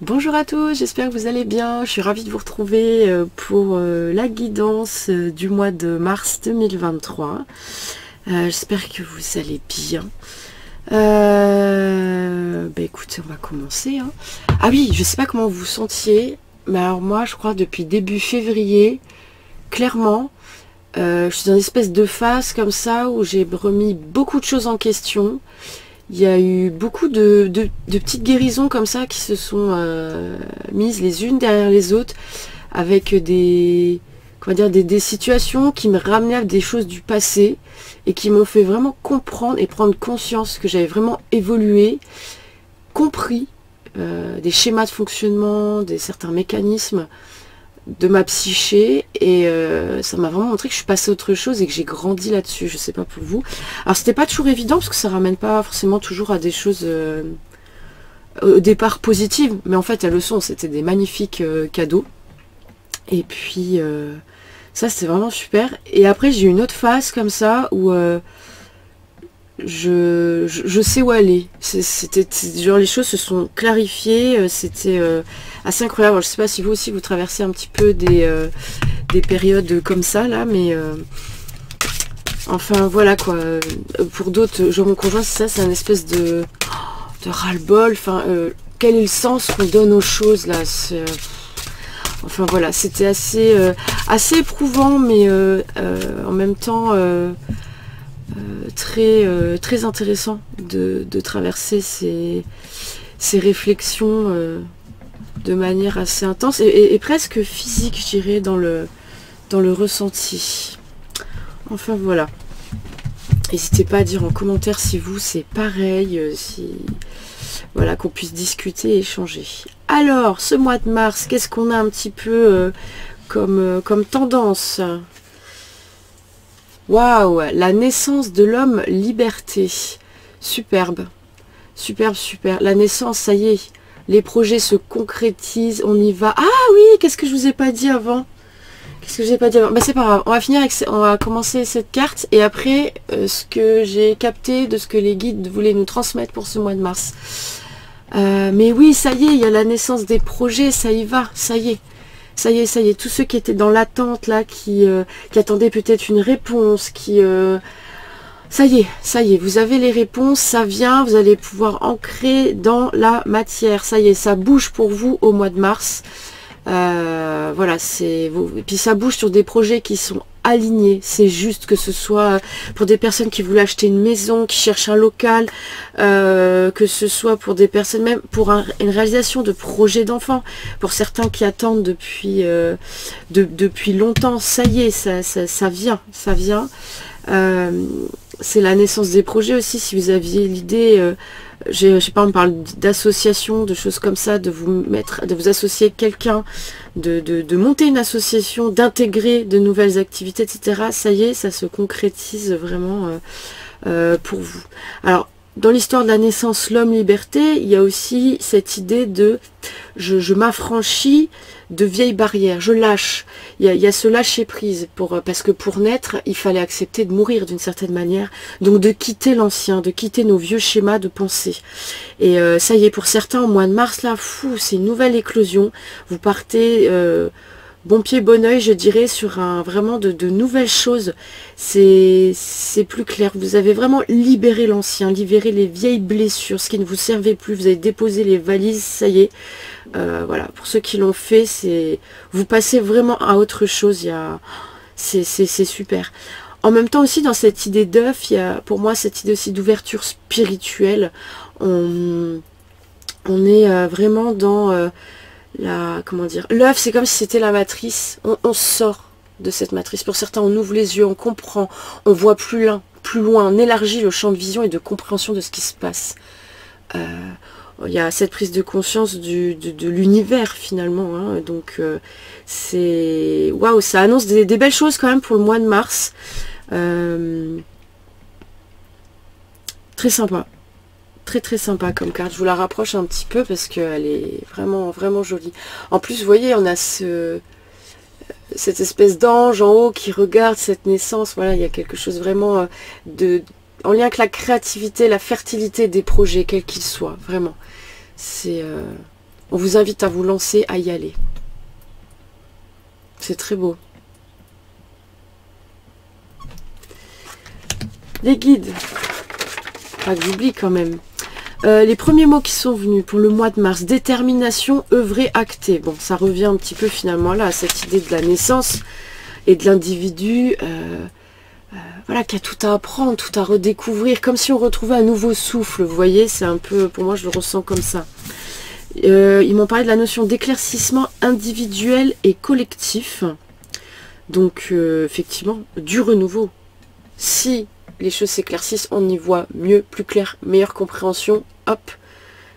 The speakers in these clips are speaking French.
Bonjour à tous, j'espère que vous allez bien. Je suis ravie de vous retrouver pour la guidance du mois de mars 2023. J'espère que vous allez bien. Écoutez, on va commencer. Hein. Ah oui, je sais pas comment vous vous sentiez, mais alors moi, je crois depuis début février, clairement, je suis dans une espèce de phase comme ça où j'ai remis beaucoup de choses en question. Il y a eu beaucoup de petites guérisons comme ça qui se sont mises les unes derrière les autres avec des situations qui me ramenaient à des choses du passé et qui m'ont fait vraiment comprendre et prendre conscience que j'avais vraiment évolué, compris des schémas de fonctionnement, certains mécanismes de ma psyché et ça m'a vraiment montré que je suis passée à autre chose et que j'ai grandi là-dessus. Je sais pas pour vous. Alors c'était pas toujours évident parce que ça ramène pas forcément toujours à des choses au départ positives, mais en fait elles le sont. C'était des magnifiques cadeaux et puis ça c'était vraiment super. Et après j'ai eu une autre phase comme ça où je sais où aller. C'était genre les choses se sont clarifiées. C'était assez incroyable. Je sais pas si vous aussi vous traversez un petit peu des périodes comme ça là, mais enfin voilà quoi. Pour d'autres, genre mon conjoint, c'est ça, c'est un espèce de ras-le-bol. Enfin, quel est le sens qu'on donne aux choses là? Enfin voilà, c'était assez éprouvant, mais en même temps très intéressant de traverser ces réflexions de manière assez intense et presque physique, je dirais, dans le ressenti. Enfin voilà. N'hésitez pas à dire en commentaire si vous c'est pareil, voilà, qu'on puisse discuter et échanger. Alors, ce mois de mars, qu'est-ce qu'on a un petit peu comme tendance? Waouh, la naissance de l'homme liberté. Superbe. Superbe, super. La naissance, ça y est. Les projets se concrétisent, on y va. Ah oui, qu'est-ce que je vous ai pas dit avant? Qu'est-ce que j'ai pas dit avant? Bah c'est pas grave, on va commencer cette carte et après ce que j'ai capté de ce que les guides voulaient nous transmettre pour ce mois de mars. Mais oui, ça y est, il y a la naissance des projets, ça y va, ça y est. Ça y est, tous ceux qui étaient dans l'attente là, qui attendaient peut-être une réponse, ça y est, vous avez les réponses, ça vient, vous allez pouvoir ancrer dans la matière. Ça y est, ça bouge pour vous au mois de mars. Voilà, et puis ça bouge sur des projets qui sont alignés. C'est juste que ce soit pour des personnes qui voulaient acheter une maison, qui cherchent un local, que ce soit pour des personnes même pour une réalisation de projets d'enfants, pour certains qui attendent depuis longtemps. Ça y est, ça vient. C'est la naissance des projets aussi. Si vous aviez l'idée, je sais pas, on parle d'association, de choses comme ça, de vous associer avec quelqu'un, de monter une association, d'intégrer de nouvelles activités, etc. Ça y est, ça se concrétise vraiment pour vous. Alors, dans l'histoire de la naissance, l'homme liberté, il y a aussi cette idée de je m'affranchis de vieilles barrières, je lâche. Il y a ce lâcher prise parce que pour naître, il fallait accepter de mourir d'une certaine manière, donc de quitter l'ancien, de quitter nos vieux schémas de pensée. Et ça y est, pour certains, au mois de mars, là, c'est une nouvelle éclosion. Vous partez bon pied, bon oeil, je dirais, sur vraiment de nouvelles choses. C'est plus clair. Vous avez vraiment libéré l'ancien, libéré les vieilles blessures, ce qui ne vous servait plus. Vous avez déposé les valises, ça y est. Voilà, pour ceux qui l'ont fait, vous passez vraiment à autre chose. C'est super. En même temps aussi, dans cette idée d'œuf, il y a pour moi cette idée aussi d'ouverture spirituelle. On est vraiment dans comment dire, l'œuf, c'est comme si c'était la matrice. On sort de cette matrice. Pour certains, on ouvre les yeux, on comprend, on voit plus loin, on élargit le champ de vision et de compréhension de ce qui se passe. Il y a cette prise de conscience de l'univers finalement, hein. Donc c'est waouh, ça annonce des belles choses quand même pour le mois de mars. Très sympa, très sympa comme carte. Je vous la rapproche un petit peu parce qu'elle est vraiment jolie. En plus, vous voyez, on a cette espèce d'ange en haut qui regarde cette naissance. Voilà, il y a quelque chose vraiment en lien avec la créativité, la fertilité des projets, quels qu'ils soient, vraiment. C'est On vous invite à vous lancer, à y aller. C'est très beau. Les guides. Pas que j'oublie quand même. Les premiers mots qui sont venus pour le mois de mars. Détermination, œuvrer, acter. Bon, ça revient un petit peu finalement là à cette idée de la naissance et de l'individu. Voilà, qui a tout à apprendre, tout à redécouvrir. Comme si on retrouvait un nouveau souffle. Vous voyez, c'est un peu... Pour moi, je le ressens comme ça. Ils m'ont parlé de la notion d'éclaircissement individuel et collectif. Donc, effectivement, du renouveau. Si les choses s'éclaircissent, on y voit mieux, plus clair, meilleure compréhension. Hop,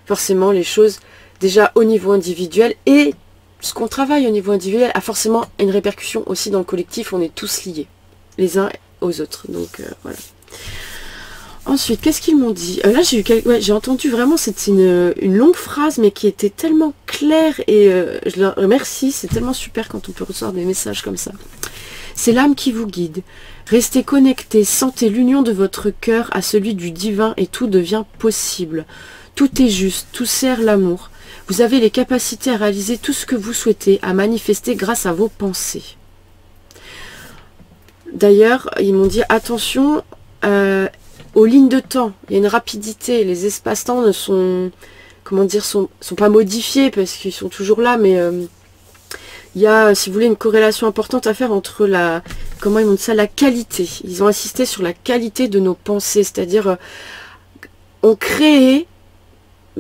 forcément, les choses, déjà au niveau individuel, et ce qu'on travaille au niveau individuel a forcément une répercussion aussi dans le collectif. On est tous liés, les uns aux autres. Donc, voilà. Ensuite, qu'est-ce qu'ils m'ont dit? Là, j'ai j'ai entendu vraiment, c'est une longue phrase, mais qui était tellement claire, et je leur remercie, c'est tellement super quand on peut recevoir des messages comme ça. C'est l'âme qui vous guide. Restez connectés, sentez l'union de votre cœur à celui du divin et tout devient possible. Tout est juste, tout sert l'amour. Vous avez les capacités à réaliser tout ce que vous souhaitez, à manifester grâce à vos pensées. D'ailleurs, ils m'ont dit attention aux lignes de temps. Il y a une rapidité. Les espaces-temps ne sont, comment dire, sont pas modifiés parce qu'ils sont toujours là, mais il y a, si vous voulez, une corrélation importante à faire entre la, comment ils m'ont dit ça, la qualité. Ils ont insisté sur la qualité de nos pensées, c'est-à-dire on crée,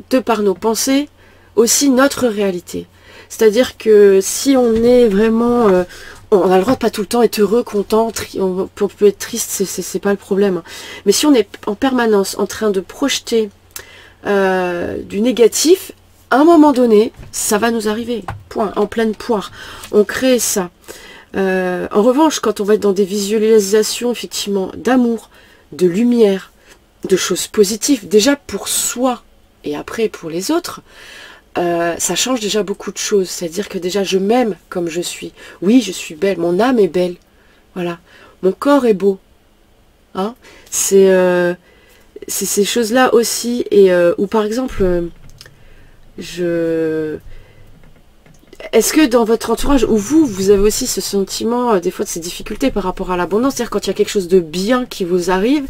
de par nos pensées, aussi notre réalité. C'est-à-dire que si on est vraiment... on a le droit de pas tout le temps être heureux, content, on peut être triste, c'est pas le problème. Mais si on est en permanence en train de projeter du négatif, à un moment donné, ça va nous arriver. Point, en pleine poire. On crée ça. En revanche, quand on va être dans des visualisations, effectivement, d'amour, de lumière, de choses positives, déjà pour soi et après pour les autres, ça change déjà beaucoup de choses. C'est-à-dire que déjà, je m'aime comme je suis. Oui, je suis belle. Mon âme est belle. Voilà. Mon corps est beau. Hein, c'est ces choses-là aussi. Et ou par exemple, est-ce que dans votre entourage, ou vous avez aussi ce sentiment, des fois, de ces difficultés par rapport à l'abondance, c'est-à-dire quand il y a quelque chose de bien qui vous arrive,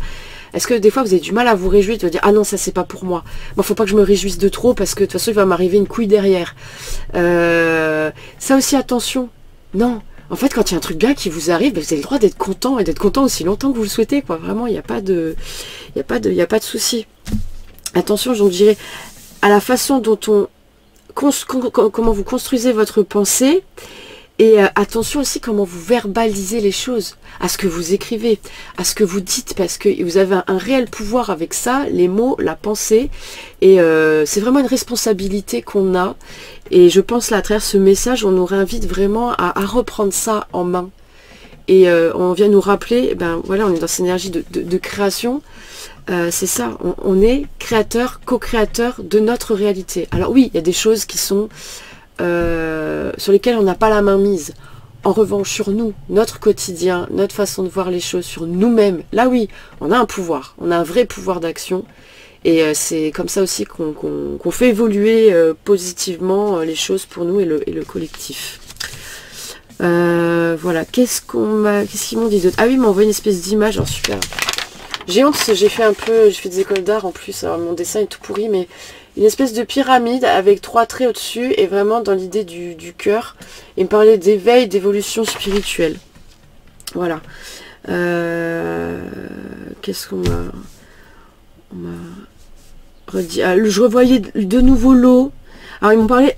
est-ce que des fois vous avez du mal à vous réjouir, de vous dire ah non, ça c'est pas pour moi. Bon, faut pas que je me réjouisse de trop parce que de toute façon il va m'arriver une couille derrière. Ça aussi, attention. Non. En fait, quand il y a un truc bien qui vous arrive, vous avez le droit d'être content et d'être content aussi longtemps que vous le souhaitez, quoi. Vraiment, il n'y a pas de, souci. Attention, je dirais à la façon dont comment vous construisez votre pensée. Et attention aussi comment vous verbalisez les choses, à ce que vous écrivez, à ce que vous dites, parce que vous avez un réel pouvoir avec ça, les mots, la pensée, et c'est vraiment une responsabilité qu'on a. Et je pense là, à travers ce message, on nous réinvite vraiment à reprendre ça en main. Et on vient nous rappeler, ben voilà, on est dans cette énergie de création. C'est ça, on est créateur, co-créateur de notre réalité. Alors oui, il y a des choses qui sont... sur lesquels on n'a pas la main mise. En revanche, sur nous, notre quotidien, notre façon de voir les choses, sur nous-mêmes, là oui, on a un pouvoir, on a un vrai pouvoir d'action. Et c'est comme ça aussi qu'on fait évoluer positivement les choses pour nous et le collectif. Voilà, qu'est-ce qu'ils m'ont dit d'autre? Ah oui, ils m'ont envoyé une espèce d'image, alors super. J'ai honte parce que j'ai fait des écoles d'art en plus, alors mon dessin est tout pourri, mais une espèce de pyramide avec 3 traits au-dessus et vraiment dans l'idée du cœur. Il me parlait d'éveil, d'évolution spirituelle. Voilà. Qu'est-ce qu'on m'a redit? Ah, je revoyais de nouveau l'eau. Alors ils m'ont parlé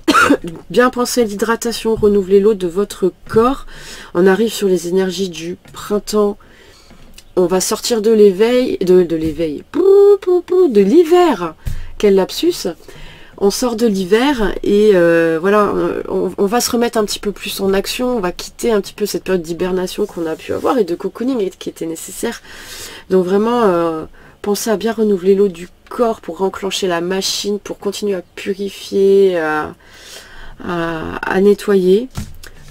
bien penser à l'hydratation, renouveler l'eau de votre corps. On arrive sur les énergies du printemps. On va sortir de l'éveil, de l'hiver. Quel lapsus. On sort de l'hiver et voilà, on va se remettre un petit peu plus en action, on va quitter un petit peu cette période d'hibernation qu'on a pu avoir et de cocooning qui était nécessaire. Donc vraiment, pensez à bien renouveler l'eau du corps pour enclencher la machine, pour continuer à purifier, à nettoyer.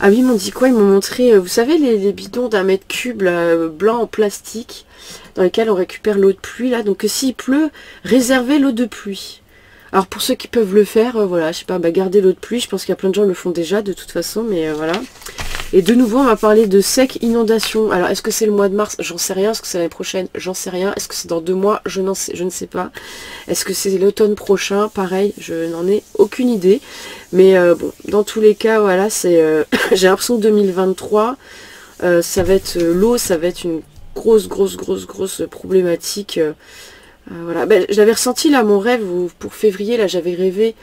Ah oui, ils m'ont dit quoi? Ils m'ont montré, vous savez, les bidons d'1 mètre cube blanc en plastique dans lesquels on récupère l'eau de pluie là. Donc s'il pleut, réservez l'eau de pluie. Alors pour ceux qui peuvent le faire, voilà, je sais pas, bah, garder l'eau de pluie, je pense qu'il y a plein de gens qui le font déjà de toute façon, mais voilà. Et de nouveau, on va parler de sec, inondation. Alors, est-ce que c'est le mois de mars? J'en sais rien. Est-ce que c'est l'année prochaine? J'en sais rien. Est-ce que c'est dans 2 mois? Je ne sais pas. Est-ce que c'est l'automne prochain? Pareil, je n'en ai aucune idée. Mais bon, dans tous les cas, voilà, c'est j'ai l'impression que 2023, ça va être l'eau, ça va être une grosse problématique. Voilà. Ben, j'avais ressenti là mon rêve où, pour février, là j'avais rêvé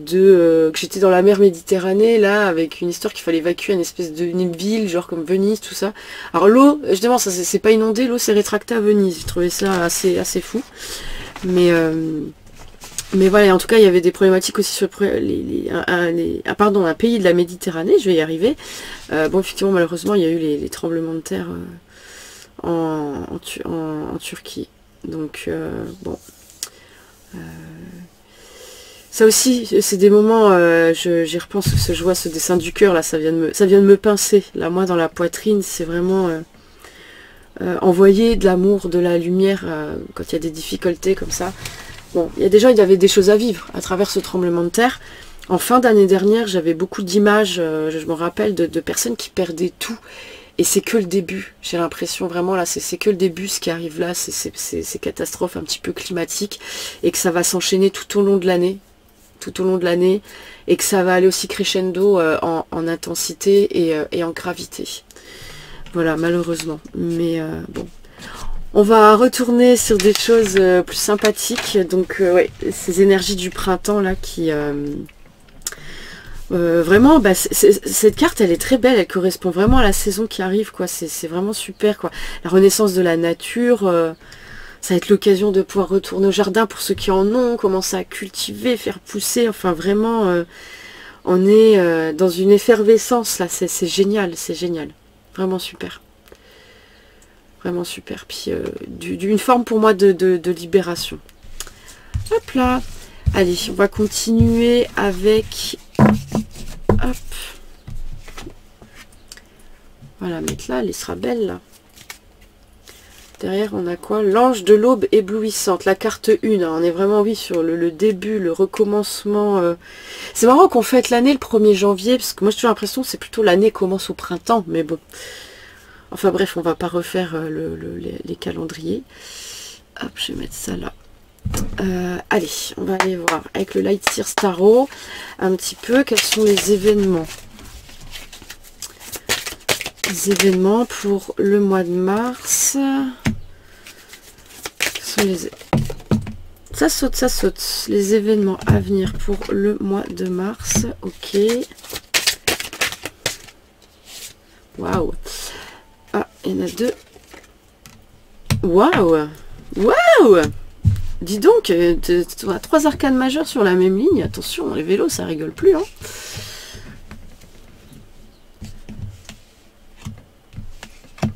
que j'étais dans la mer Méditerranée, là, avec une histoire qu'il fallait évacuer une espèce de une ville, genre comme Venise, tout ça. Alors l'eau, évidemment, ça c'est pas inondé, l'eau s'est rétractée à Venise. J'ai trouvé ça assez fou. Mais voilà, en tout cas, il y avait des problématiques aussi sur un pays de la Méditerranée, je vais y arriver. Bon, effectivement, malheureusement, il y a eu les tremblements de terre en Turquie. Donc, bon. Ça aussi, c'est des moments, j'y repense, je vois ce dessin du cœur, là, ça vient de me pincer. Là, moi, dans la poitrine, c'est vraiment envoyer de l'amour, de la lumière, quand il y a des difficultés comme ça. Bon, il y a des gens, il y avait des choses à vivre à travers ce tremblement de terre. En fin d'année dernière, j'avais beaucoup d'images, je me rappelle, de personnes qui perdaient tout. Et c'est que le début, j'ai l'impression vraiment là, c'est que le début ce qui arrive là, ces catastrophes un petit peu climatiques, et que ça va s'enchaîner tout au long de l'année, et que ça va aller aussi crescendo en intensité et en gravité. Voilà, malheureusement. Mais bon, on va retourner sur des choses plus sympathiques. Donc ouais, ces énergies du printemps là qui... vraiment, bah, cette carte, elle est très belle, elle correspond vraiment à la saison qui arrive, quoi. C'est vraiment super, quoi. La renaissance de la nature, ça va être l'occasion de pouvoir retourner au jardin pour ceux qui en ont, commencer à cultiver, faire pousser. Enfin, vraiment, on est dans une effervescence, là. C'est génial, c'est génial. Vraiment super. Vraiment super. Puis, d'une forme pour moi de libération. Hop là. Allez, on va continuer avec... Hop. Voilà, mettre là, elle sera belle là. Derrière, on a quoi? L'ange de l'aube éblouissante, la carte 1. Hein, on est vraiment, oui, sur le début, le recommencement. C'est marrant qu'on fête l'année le 1er janvier, parce que moi j'ai toujours l'impression que c'est plutôt l'année commence au printemps, mais bon. Enfin bref, on va pas refaire les calendriers. Hop, je vais mettre ça là. Allez, on va aller voir avec le Light Seer Tarot un petit peu quels sont les événements. Les événements pour le mois de mars. Ça saute. Les événements à venir pour le mois de mars. Ok. Waouh. Ah, il y en a 2. Waouh. Waouh. Dis donc, on a 3 arcanes majeures sur la même ligne. Attention, les vélos, ça rigole plus. Hein.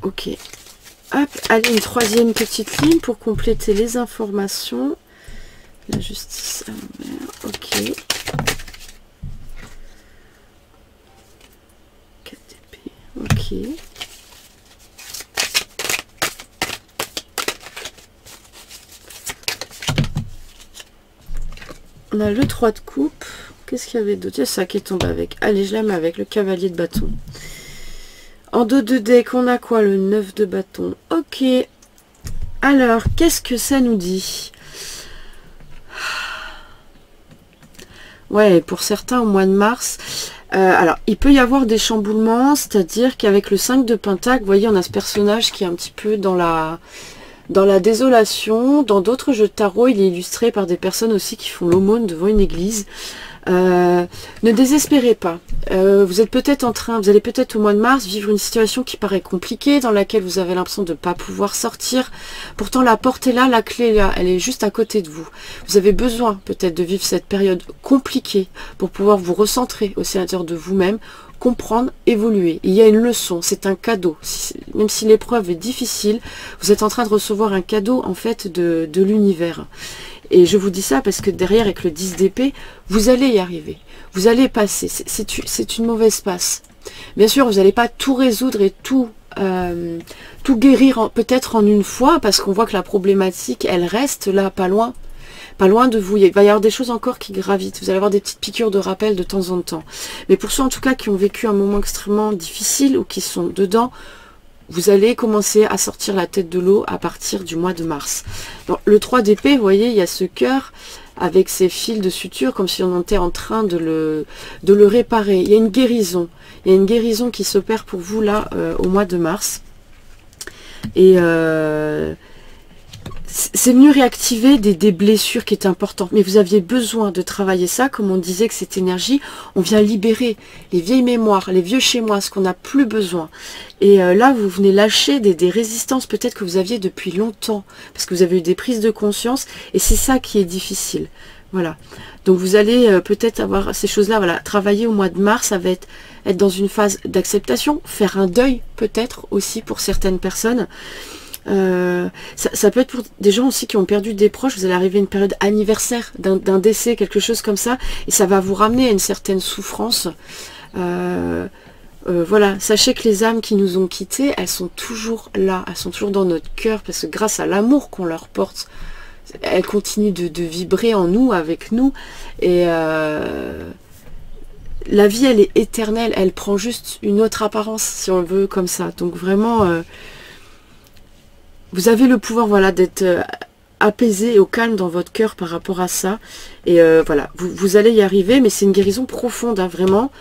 Ok. Hop, allez, une 3e petite ligne pour compléter les informations. La justice à l'envers. Ok. 4 d'épée. Ok. On a le 3 de coupe. Qu'est-ce qu'il y avait d'autre? Il y a ça qui est tombé avec. Allez, je la mets avec le cavalier de bâton. En dos de deck, on a quoi? Le 9 de bâton. Ok. Alors, qu'est-ce que ça nous dit? Ouais, pour certains, au mois de mars... alors, il peut y avoir des chamboulements, c'est-à-dire qu'avec le 5 de pentacle, vous voyez, on a ce personnage qui est un petit peu dans la désolation. Dans d'autres jeux de tarot, il est illustré par des personnes aussi qui font l'aumône devant une église. Ne désespérez pas. Vous allez peut-être au mois de mars vivre une situation qui paraît compliquée, dans laquelle vous avez l'impression de ne pas pouvoir sortir. Pourtant, la porte est là, la clé est là, elle est juste à côté de vous. Vous avez besoin peut-être de vivre cette période compliquée pour pouvoir vous recentrer au l'intérieur de vous-même, comprendre, évoluer. Il y a une leçon, c'est un cadeau. Même si l'épreuve est difficile, vous êtes en train de recevoir un cadeau en fait de l'univers. Et je vous dis ça parce que derrière, avec le 10 d'épée, vous allez y arriver. Vous allez passer. C'est une mauvaise passe. Bien sûr, vous n'allez pas tout résoudre et tout guérir peut-être en une fois, parce qu'on voit que la problématique, elle reste là, pas loin. pas loin de vous. Il va y avoir des choses encore qui gravitent. Vous allez avoir des petites piqûres de rappel de temps en temps. Mais pour ceux en tout cas qui ont vécu un moment extrêmement difficile ou qui sont dedans, vous allez commencer à sortir la tête de l'eau à partir du mois de mars. Donc, le 3 d'épée, vous voyez, il y a ce cœur avec ses fils de suture, comme si on était en train de le réparer. Il y a une guérison. Il y a une guérison qui s'opère pour vous là au mois de mars. Et c'est venu réactiver des blessures qui étaient importantes. Mais vous aviez besoin de travailler ça, comme on disait que cette énergie, on vient libérer les vieilles mémoires, les vieux schémas, ce qu'on n'a plus besoin. Et là, vous venez lâcher des résistances peut-être que vous aviez depuis longtemps, parce que vous avez eu des prises de conscience, et c'est ça qui est difficile. Voilà. Donc vous allez peut-être avoir ces choses-là, voilà, travailler au mois de mars, ça va être dans une phase d'acceptation, faire un deuil peut-être aussi pour certaines personnes. Ça peut être pour des gens aussi qui ont perdu des proches. Vous allez arriver à une période anniversaire d'un décès, quelque chose comme ça, et ça va vous ramener à une certaine souffrance. Voilà, sachez que les âmes qui nous ont quittés, elles sont toujours là, elles sont toujours dans notre cœur, parce que grâce à l'amour qu'on leur porte, elles continuent de vibrer en nous, avec nous, et la vie, elle est éternelle, elle prend juste une autre apparence, si on veut, comme ça. Donc vraiment, vous avez le pouvoir, voilà, d'être apaisé et au calme dans votre cœur par rapport à ça. Et voilà, vous allez y arriver, mais c'est une guérison profonde, hein, vraiment.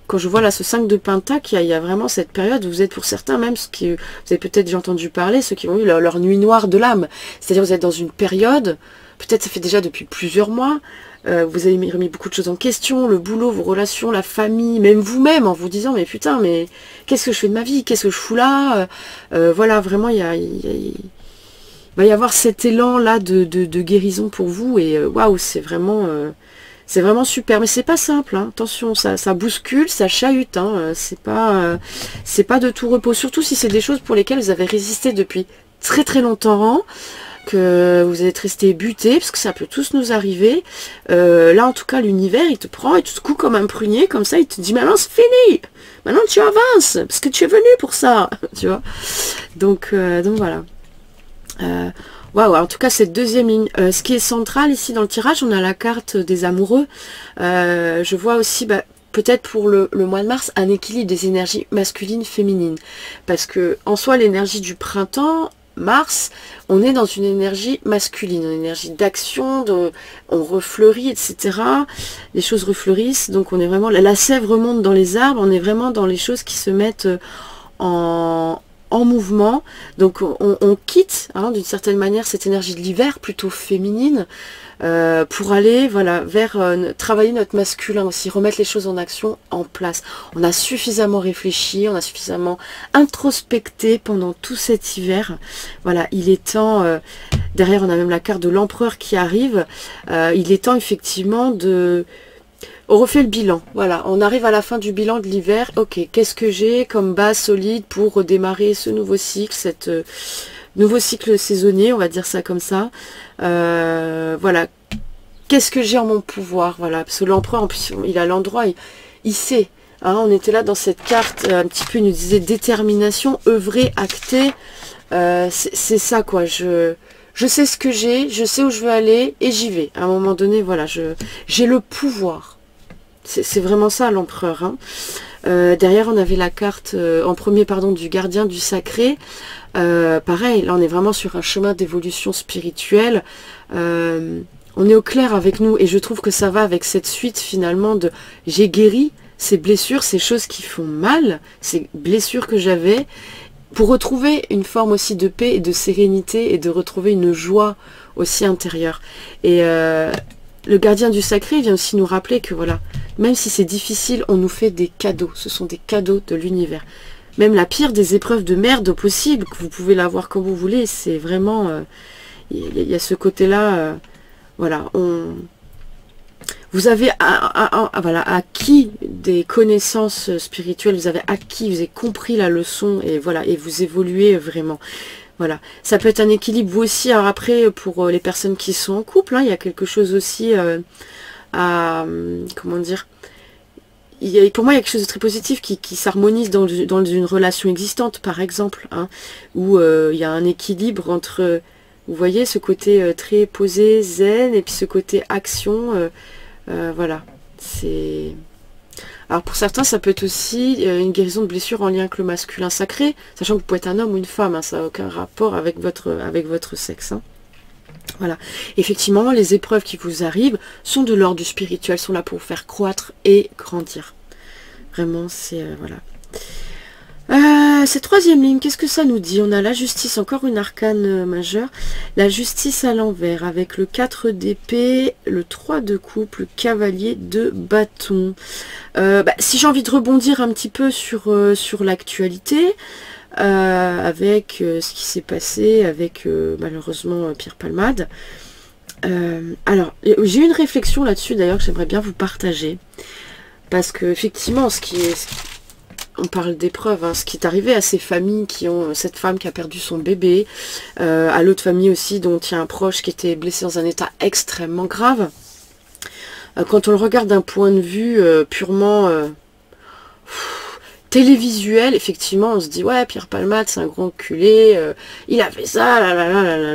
Quand je vois là ce 5 de Pentacle, il y a vraiment cette période où vous êtes pour certains, même ce qui, vous avez peut-être déjà entendu parler, ceux qui ont eu leur nuit noire de l'âme. C'est-à-dire vous êtes dans une période, peut-être ça fait déjà depuis plusieurs mois, vous avez remis beaucoup de choses en question, le boulot, vos relations, la famille, même vous-même, en vous disant, mais putain, mais qu'est-ce que je fais de ma vie? Qu'est-ce que je fous là? Voilà, vraiment, il va y avoir cet élan-là de guérison pour vous, et waouh, c'est vraiment super, mais c'est pas simple, hein. Attention, ça bouscule, ça chahute, hein. C'est pas de tout repos, surtout si c'est des choses pour lesquelles vous avez résisté depuis très très longtemps, que vous êtes resté buté, parce que ça peut tous nous arriver. Là en tout cas l'univers il te prend et tout coup comme un prunier, comme ça il te dit maintenant c'est fini, maintenant tu avances, parce que tu es venu pour ça, tu vois. Donc voilà. Waouh, en tout cas cette deuxième ligne, ce qui est central ici dans le tirage, on a la carte des amoureux. Je vois aussi peut-être pour le mois de mars un équilibre des énergies masculines féminines, parce que en soi l'énergie du printemps, Mars, on est dans une énergie masculine, une énergie d'action, on refleurit, etc. Les choses refleurissent, donc on est vraiment, la sève remonte dans les arbres, on est vraiment dans les choses qui se mettent en mouvement. Donc on quitte d'une certaine manière cette énergie de l'hiver plutôt féminine pour aller voilà vers travailler notre masculin aussi, remettre les choses en action, en place. On a suffisamment réfléchi, on a suffisamment introspecté pendant tout cet hiver. Voilà, il est temps, derrière on a même la carte de l'empereur qui arrive, il est temps effectivement on refait le bilan, voilà, on arrive à la fin du bilan de l'hiver. Ok, qu'est-ce que j'ai comme base solide pour redémarrer ce nouveau cycle, nouveau cycle saisonnier, on va dire ça comme ça. Voilà, qu'est-ce que j'ai en mon pouvoir, voilà, parce que l'empereur, en plus, il a l'endroit, il sait, hein, on était là dans cette carte, un petit peu, il nous disait détermination, œuvrer, acter, c'est ça quoi, je sais ce que j'ai, je sais où je veux aller, et j'y vais, à un moment donné, voilà, j'ai le pouvoir. C'est vraiment ça l'empereur, hein. Derrière on avait la carte en premier pardon du gardien du sacré. Pareil, là on est vraiment sur un chemin d'évolution spirituelle. On est au clair avec nous et je trouve que ça va avec cette suite finalement de j'ai guéri ces blessures, ces choses qui font mal, ces blessures que j'avais, pour retrouver une forme aussi de paix et de sérénité et de retrouver une joie aussi intérieure. Et le gardien du sacré vient aussi nous rappeler que voilà, même si c'est difficile, on nous fait des cadeaux. Ce sont des cadeaux de l'univers. Même la pire des épreuves de merde possible, que vous pouvez l'avoir comme vous voulez, c'est vraiment... Il y a ce côté-là, voilà, vous avez voilà, acquis des connaissances spirituelles, vous avez acquis, vous avez compris la leçon, et voilà, et vous évoluez vraiment. Voilà, ça peut être un équilibre vous aussi. Alors après, pour les personnes qui sont en couple, hein, il y a quelque chose aussi comment dire, pour moi il y a quelque chose de très positif qui s'harmonise dans une relation existante par exemple, hein, où il y a un équilibre entre Vous voyez ce côté très posé, zen, et puis ce côté action, voilà. C'est... Alors pour certains, ça peut être aussi une guérison de blessure en lien avec le masculin sacré, sachant que vous pouvez être un homme ou une femme, hein, ça n'a aucun rapport avec votre sexe. Hein. Voilà. Effectivement, les épreuves qui vous arrivent sont de l'ordre du spirituel, sont là pour vous faire croître et grandir. Vraiment, c'est... voilà. Cette troisième ligne, qu'est-ce que ça nous dit? On a la justice, encore une arcane majeure. La justice à l'envers, avec le 4 d'épée, le 3 de coupe, le cavalier de bâton. Si j'ai envie de rebondir un petit peu sur l'actualité, avec ce qui s'est passé avec malheureusement Pierre Palmade. Alors, j'ai eu une réflexion là-dessus d'ailleurs que j'aimerais bien vous partager. Parce que effectivement, on parle d'épreuves, hein, ce qui est arrivé à ces familles qui ont cette femme qui a perdu son bébé, à l'autre famille aussi dont il y a un proche qui était blessé dans un état extrêmement grave. Quand on le regarde d'un point de vue purement télévisuel, effectivement, on se dit ouais, Pierre Palmade, c'est un grand enculé, il a fait ça, là là là là là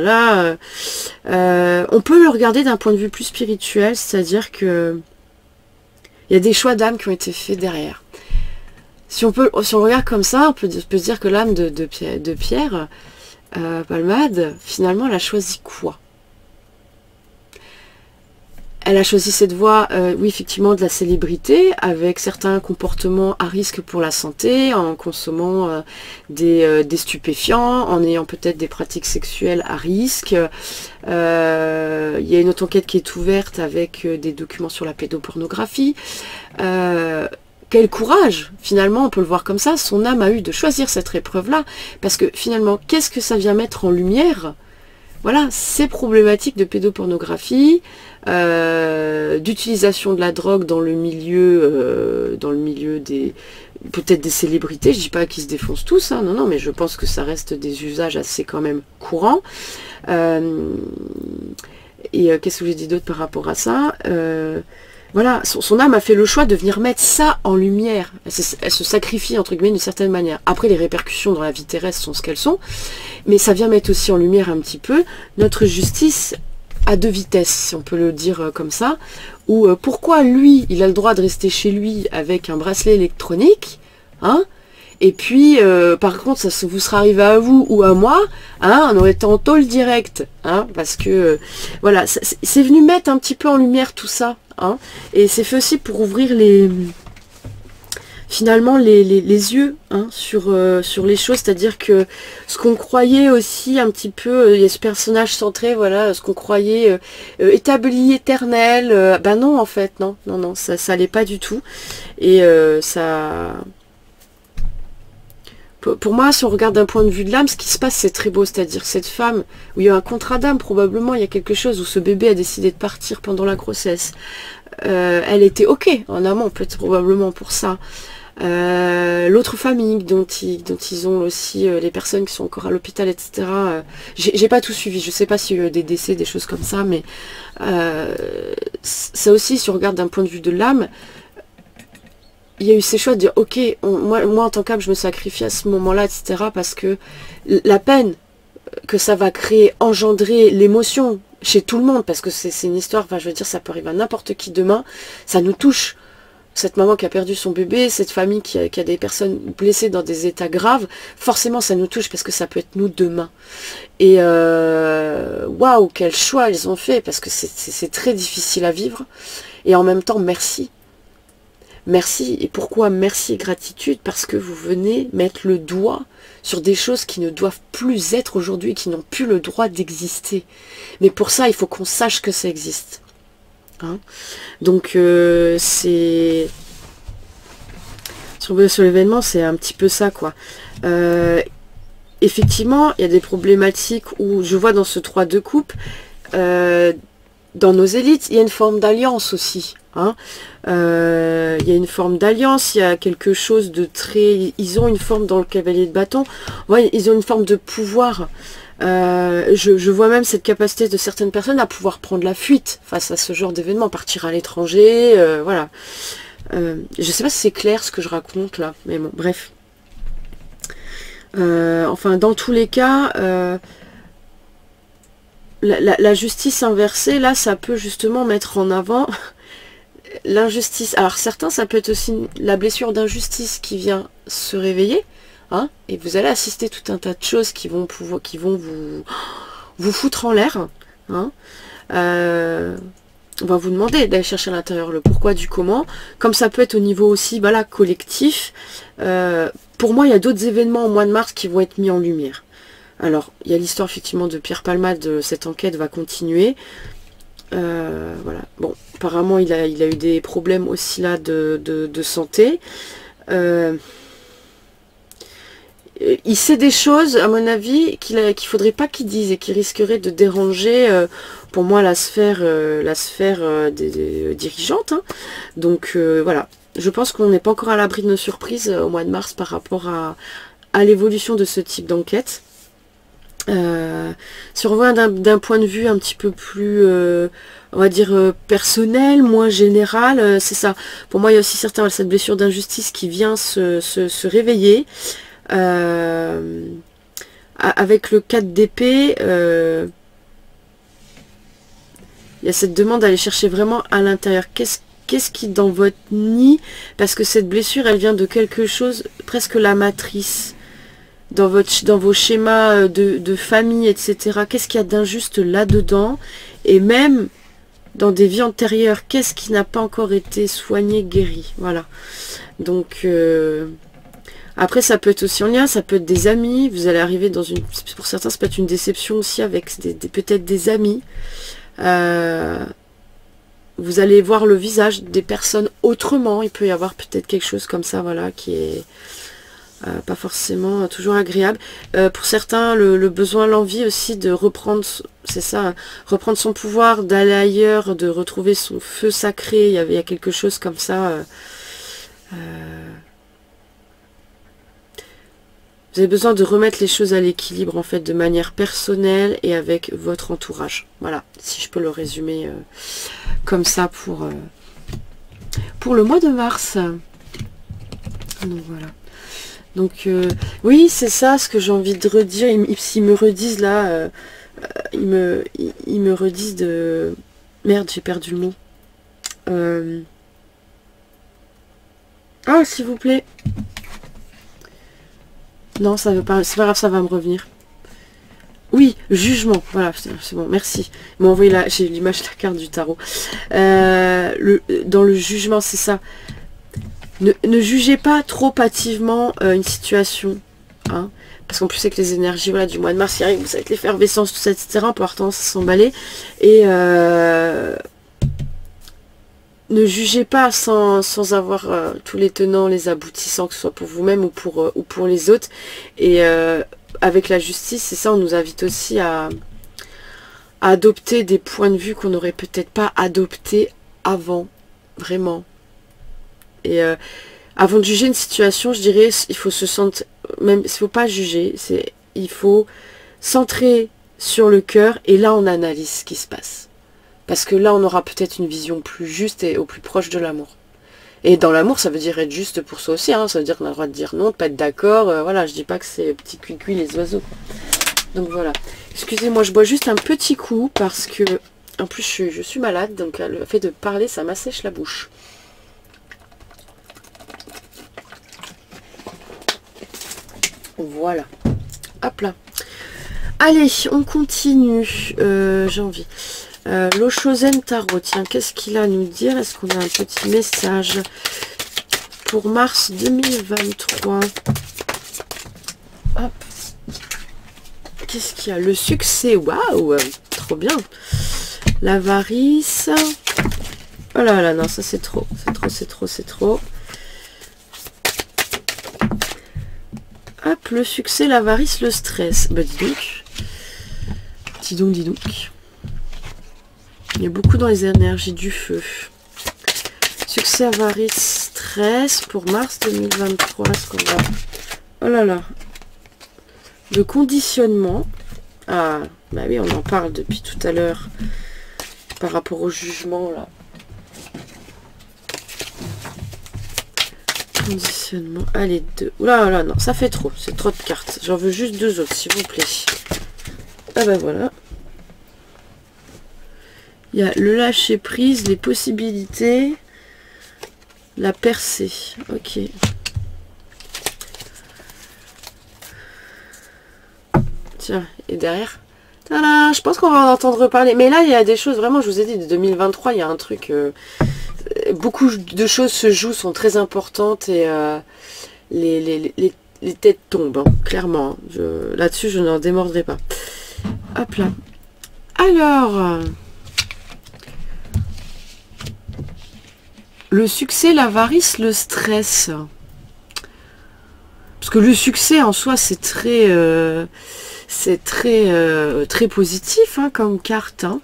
là. On peut le regarder d'un point de vue plus spirituel, c'est-à-dire que il y a des choix d'âme qui ont été faits derrière. Si on le regarde comme ça, on peut se dire que l'âme de Pierre Palmade, finalement, elle a choisi quoi? Elle a choisi cette voie, oui, effectivement, de la célébrité, avec certains comportements à risque pour la santé, en consommant des stupéfiants, en ayant peut-être des pratiques sexuelles à risque. Il y a une autre enquête qui est ouverte avec des documents sur la pédopornographie. Quel courage, finalement, on peut le voir comme ça, son âme a eu de choisir cette épreuve-là, parce que finalement, qu'est-ce que ça vient mettre en lumière? Voilà, ces problématiques de pédopornographie, d'utilisation de la drogue dans le milieu des peut-être des célébrités. Je dis pas qu'ils se défoncent tous, hein, non, non, mais je pense que ça reste des usages assez quand même courants. Qu'est-ce que j'ai dit d'autre par rapport à ça? Voilà, son âme a fait le choix de venir mettre ça en lumière. Elle se sacrifie, entre guillemets, d'une certaine manière. Après, les répercussions dans la vie terrestre sont ce qu'elles sont. Mais ça vient mettre aussi en lumière un petit peu notre justice à deux vitesses, si on peut le dire comme ça. Ou pourquoi lui, il a le droit de rester chez lui avec un bracelet électronique, hein, et puis, par contre, ça vous sera arrivé à vous ou à moi, hein, en aurait été en tôle direct, hein, parce que, voilà, c'est venu mettre un petit peu en lumière tout ça, hein, et c'est fait aussi pour ouvrir finalement les yeux, hein, sur les choses, c'est-à-dire que ce qu'on croyait aussi un petit peu, il y a ce personnage centré, voilà, ce qu'on croyait établi, éternel, ben non, en fait, non, ça allait pas du tout, et ça... Pour moi, si on regarde d'un point de vue de l'âme, ce qui se passe, c'est très beau. C'est-à-dire cette femme, où il y a un contrat d'âme, probablement, il y a quelque chose où ce bébé a décidé de partir pendant la grossesse. Elle était OK en amont, peut-être probablement pour ça. L'autre famille dont ils ont aussi les personnes qui sont encore à l'hôpital, etc. J'ai pas tout suivi. Je sais pas s'il y a eu des décès, des choses comme ça, mais ça aussi, si on regarde d'un point de vue de l'âme, il y a eu ces choix de dire, ok, moi en tant qu'âme, je me sacrifie à ce moment-là, etc. Parce que la peine que ça va créer, engendrer l'émotion chez tout le monde, parce que c'est une histoire, enfin je veux dire, ça peut arriver à n'importe qui demain, ça nous touche. Cette maman qui a perdu son bébé, cette famille qui a des personnes blessées dans des états graves, forcément ça nous touche parce que ça peut être nous demain. Et waouh, quel choix ils ont fait, parce que c'est très difficile à vivre. Et en même temps, merci. Merci. Et pourquoi merci et gratitude? Parce que vous venez mettre le doigt sur des choses qui ne doivent plus être aujourd'hui, qui n'ont plus le droit d'exister. Mais pour ça, il faut qu'on sache que ça existe. Hein, donc, c'est... Sur l'événement, c'est un petit peu ça, quoi. Effectivement, il y a des problématiques où je vois dans ce 3 de coupe, dans nos élites, il y a une forme d'alliance aussi. Hein. Il y a une forme d'alliance, il y a quelque chose de très... Ils ont une forme dans le cavalier de bâton, ouais, ils ont une forme de pouvoir. Je vois même cette capacité de certaines personnes à pouvoir prendre la fuite face à ce genre d'événement, partir à l'étranger, voilà. Je sais pas si c'est clair ce que je raconte là, mais bon, bref. Enfin, dans tous les cas... la justice inversée, là, ça peut justement mettre en avant l'injustice. Alors certains, ça peut être aussi la blessure d'injustice qui vient se réveiller, hein, et vous allez assister tout un tas de choses qui vont vous foutre en l'air, hein. On va vous demander d'aller chercher à l'intérieur le pourquoi du comment, comme ça peut être au niveau aussi, voilà, collectif. Pour moi, il y a d'autres événements au mois de mars qui vont être mis en lumière. Alors, il y a l'histoire effectivement de Pierre Palmade, cette enquête va continuer. Voilà. Bon, apparemment, il a eu des problèmes aussi là de santé. Il sait des choses, à mon avis, qu'il faudrait pas qu'il dise et qui risquerait de déranger, pour moi, la sphère des dirigeantes, hein. Donc, voilà. Je pense qu'on n'est pas encore à l'abri de nos surprises au mois de mars par rapport à l'évolution de ce type d'enquête. Si on revoit d'un point de vue un petit peu plus, on va dire, personnel, moins général, c'est ça. Pour moi, il y a aussi cette blessure d'injustice qui vient se réveiller. Avec le 4 d'épée, il y a cette demande d'aller chercher vraiment à l'intérieur. Qu'est-ce qui dans votre nid, parce que cette blessure, elle vient de quelque chose, presque la matrice, dans vos schémas de famille, etc. Qu'est-ce qu'il y a d'injuste là-dedans? Et même dans des vies antérieures, qu'est-ce qui n'a pas encore été soigné, guéri? Voilà. Donc, après, ça peut être aussi en lien, ça peut être des amis. Vous allez arriver dans une... Pour certains, ça peut être une déception aussi avec peut-être des amis. Vous allez voir le visage des personnes autrement. Il peut y avoir peut-être quelque chose comme ça, voilà, qui est pas forcément toujours agréable. Pour certains, le besoin, l'envie aussi de reprendre, c'est ça, reprendre son pouvoir, d'aller ailleurs, de retrouver son feu sacré. Il y a quelque chose comme ça. Vous avez besoin de remettre les choses à l'équilibre, en fait, de manière personnelle et avec votre entourage. Voilà, si je peux le résumer comme ça pour le mois de mars. Donc voilà. Donc oui, c'est ça ce que j'ai envie de redire. S'ils me redisent là, ils me redisent de... Merde, j'ai perdu le mot. Ah, s'il vous plaît. Non, ça veut pas, c'est pas grave, ça va me revenir. Oui, jugement, voilà, c'est bon, merci. Ils m'ont envoyé j'ai l'image de la carte du tarot. Dans le jugement, c'est ça. Ne jugez pas trop hâtivement une situation, hein, parce qu'en plus avec les énergies, voilà, du mois de mars, il arrive, vous savez, l'effervescence, tout ça, etc., on peut avoir tendance à s'emballer, et ne jugez pas sans avoir tous les tenants, les aboutissants, que ce soit pour vous-même ou pour les autres. Et avec la justice, c'est ça, on nous invite aussi à adopter des points de vue qu'on n'aurait peut-être pas adoptés avant, vraiment. Et avant de juger une situation, je dirais, il faut se sentir, même, il ne faut pas juger, il faut centrer sur le cœur, et là on analyse ce qui se passe. Parce que là, on aura peut-être une vision plus juste et au plus proche de l'amour. Et dans l'amour, ça veut dire être juste pour soi aussi. Hein. Ça veut dire qu'on a le droit de dire non, de pas être d'accord. Voilà, je dis pas que c'est petit cuicui les oiseaux, quoi. Donc voilà. Excusez-moi, je bois juste un petit coup parce que, en plus, je suis malade. Donc le fait de parler, ça m'assèche la bouche. Voilà. Hop là. Allez, on continue. J'ai envie. L'Oshozen Tarot, tiens, qu'est-ce qu'il a à nous dire? Est-ce qu'on a un petit message pour mars 2023? Hop. Qu'est-ce qu'il y a? Le succès, waouh, trop bien. L'avarice. Oh là là, non, ça c'est trop, c'est trop. Hop, le succès, l'avarice, le stress. Bah dis donc. Dis donc. Il y a beaucoup dans les énergies du feu. Succès, avarice, stress pour mars 2023. Est-ce qu'on va... Oh là là. Le conditionnement. Ah, bah oui, on en parle depuis tout à l'heure. Par rapport au jugement, là. Conditionnement. Allez, 2. Oula, là, non, ça fait trop. C'est trop de cartes. J'en veux juste 2 autres, s'il vous plaît. Ah bah voilà. Il y a le lâcher prise, les possibilités, la percée. Ok. Tiens, et derrière, tada, je pense qu'on va en entendre parler. Mais là, il y a des choses, vraiment, je vous ai dit, de 2023, il y a un truc... beaucoup de choses se jouent, sont très importantes et les têtes tombent, hein, clairement. Là-dessus, je n'en démordrai pas. Hop là. Alors... le succès, l'avarice, le stress. Parce que le succès en soi, c'est très positif hein, comme carte. Hein.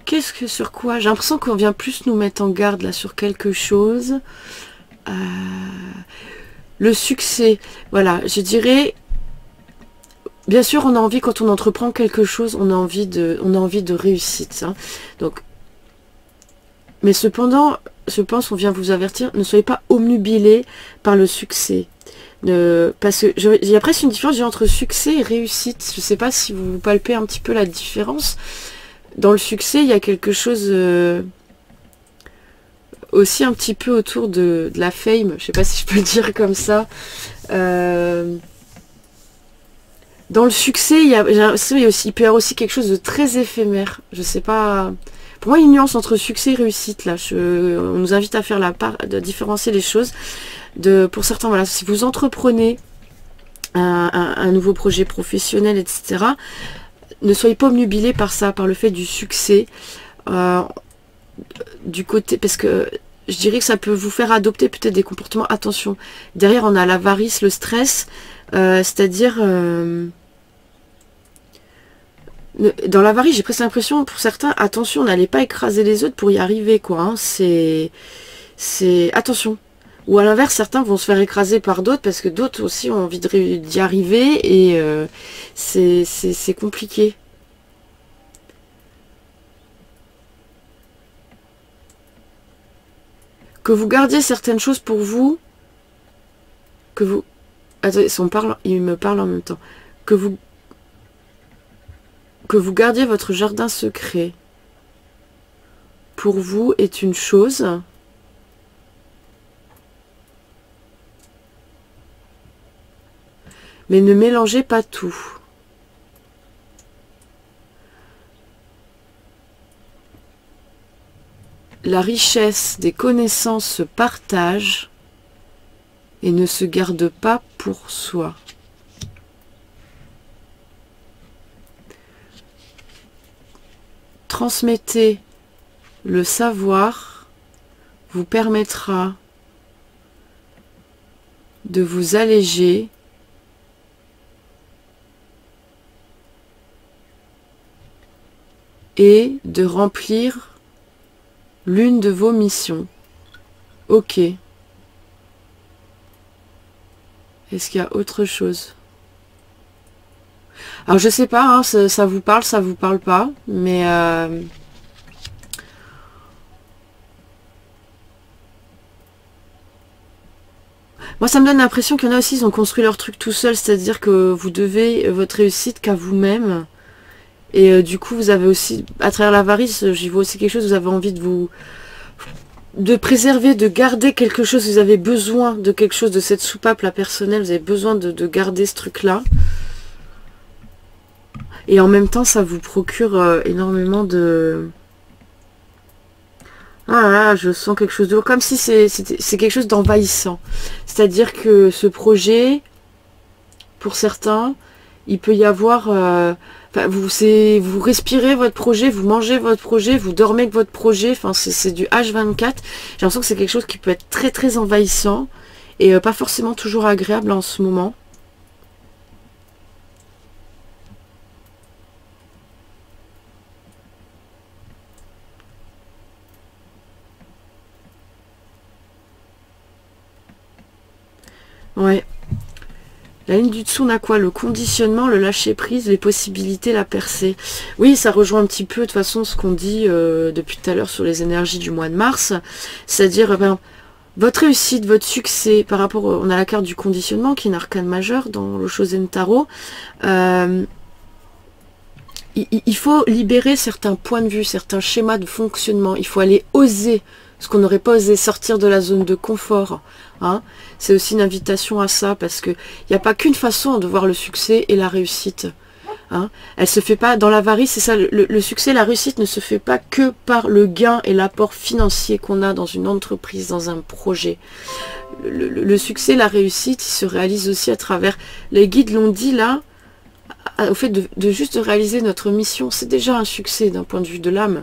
Qu'est-ce que sur quoi? J'ai l'impression qu'on vient plus nous mettre en garde là sur quelque chose. Le succès, voilà, je dirais. Bien sûr, on a envie quand on entreprend quelque chose, on a envie de réussite. Hein. Donc, mais cependant, je pense qu'on vient vous avertir, ne soyez pas omnubilés par le succès. Parce que il y a presque une différence entre succès et réussite. Je ne sais pas si vous palpez un petit peu la différence. Dans le succès, il y a quelque chose aussi un petit peu autour de la fame. Je ne sais pas si je peux le dire comme ça. Dans le succès, il peut y avoir aussi quelque chose de très éphémère. Je sais pas. Pour moi, il y a une nuance entre succès et réussite. Là, on nous invite à faire la part, de différencier les choses. Pour certains, voilà, si vous entreprenez un nouveau projet professionnel, etc., ne soyez pas obnubilés par ça, par le fait du succès. Du côté, parce que je dirais que ça peut vous faire adopter peut-être des comportements. Attention, derrière, on a l'avarice, le stress, c'est-à-dire... dans l'avarice, j'ai presque l'impression, pour certains, attention, n'allez pas écraser les autres pour y arriver, quoi. Hein. C'est attention. Ou à l'inverse, certains vont se faire écraser par d'autres parce que d'autres aussi ont envie d'y arriver et c'est compliqué. Que vous gardiez certaines choses pour vous, que vous... Attendez, il me parle en même temps. Que vous gardiez votre jardin secret pour vous est une chose. Mais ne mélangez pas tout. La richesse des connaissances se partage et ne se garde pas pour soi. Transmettez le savoir vous permettra de vous alléger et de remplir l'une de vos missions. Ok. Est-ce qu'il y a autre chose? Alors je sais pas, hein, ça vous parle pas, mais moi ça me donne l'impression qu'il y en a aussi, ils ont construit leur truc tout seul, c'est-à-dire que vous devez votre réussite qu'à vous-même. Et du coup, vous avez aussi, à travers l'avarice, j'y vois aussi quelque chose, vous avez envie de préserver, de garder quelque chose, vous avez besoin de quelque chose, de cette soupape là personnelle, vous avez besoin de garder ce truc-là. Et en même temps, ça vous procure énormément de... Ah là, je sens quelque chose de... Comme si c'est quelque chose d'envahissant. C'est-à-dire que ce projet, pour certains, il peut y avoir... Enfin, vous respirez votre projet, vous mangez votre projet, vous dormez avec votre projet. Enfin, c'est du H24. J'ai l'impression que c'est quelque chose qui peut être très très envahissant et pas forcément toujours agréable en ce moment. Ouais. La ligne du dessous, on a quoi? Le conditionnement, le lâcher prise, les possibilités, la percée. Oui, ça rejoint un petit peu de toute façon ce qu'on dit depuis tout à l'heure sur les énergies du mois de mars. C'est-à-dire votre réussite, votre succès par rapport... On a la carte du conditionnement qui est une arcane majeure dans le Shosen Tarot. il faut libérer certains points de vue, certains schémas de fonctionnement. Il faut aller oser ce qu'on n'aurait pas osé, sortir de la zone de confort. Hein. C'est aussi une invitation à ça, parce qu'il n'y a pas qu'une façon de voir le succès et la réussite. Hein. Elle se fait pas dans l'avarice, c'est ça, le succès, la réussite ne se fait pas que par le gain et l'apport financier qu'on a dans une entreprise, dans un projet. Le succès, la réussite, il se réalise aussi à travers, les guides l'ont dit là, au fait de juste réaliser notre mission. C'est déjà un succès d'un point de vue de l'âme.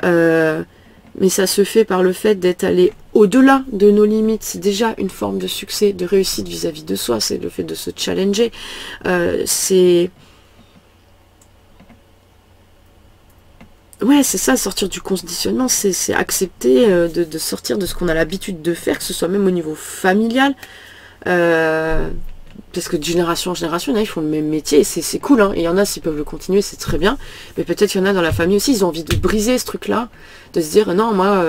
Mais ça se fait par le fait d'être allé au-delà de nos limites. C'est déjà une forme de succès, de réussite vis-à-vis de soi. C'est le fait de se challenger. Ouais, c'est ça, sortir du conditionnement, c'est accepter de sortir de ce qu'on a l'habitude de faire, que ce soit même au niveau familial. Parce que de génération en génération, ils font le même métier, et c'est cool, hein. Et il y en a, s'ils peuvent le continuer, c'est très bien. Mais peut-être qu'il y en a dans la famille aussi, ils ont envie de briser ce truc-là, de se dire, non, moi,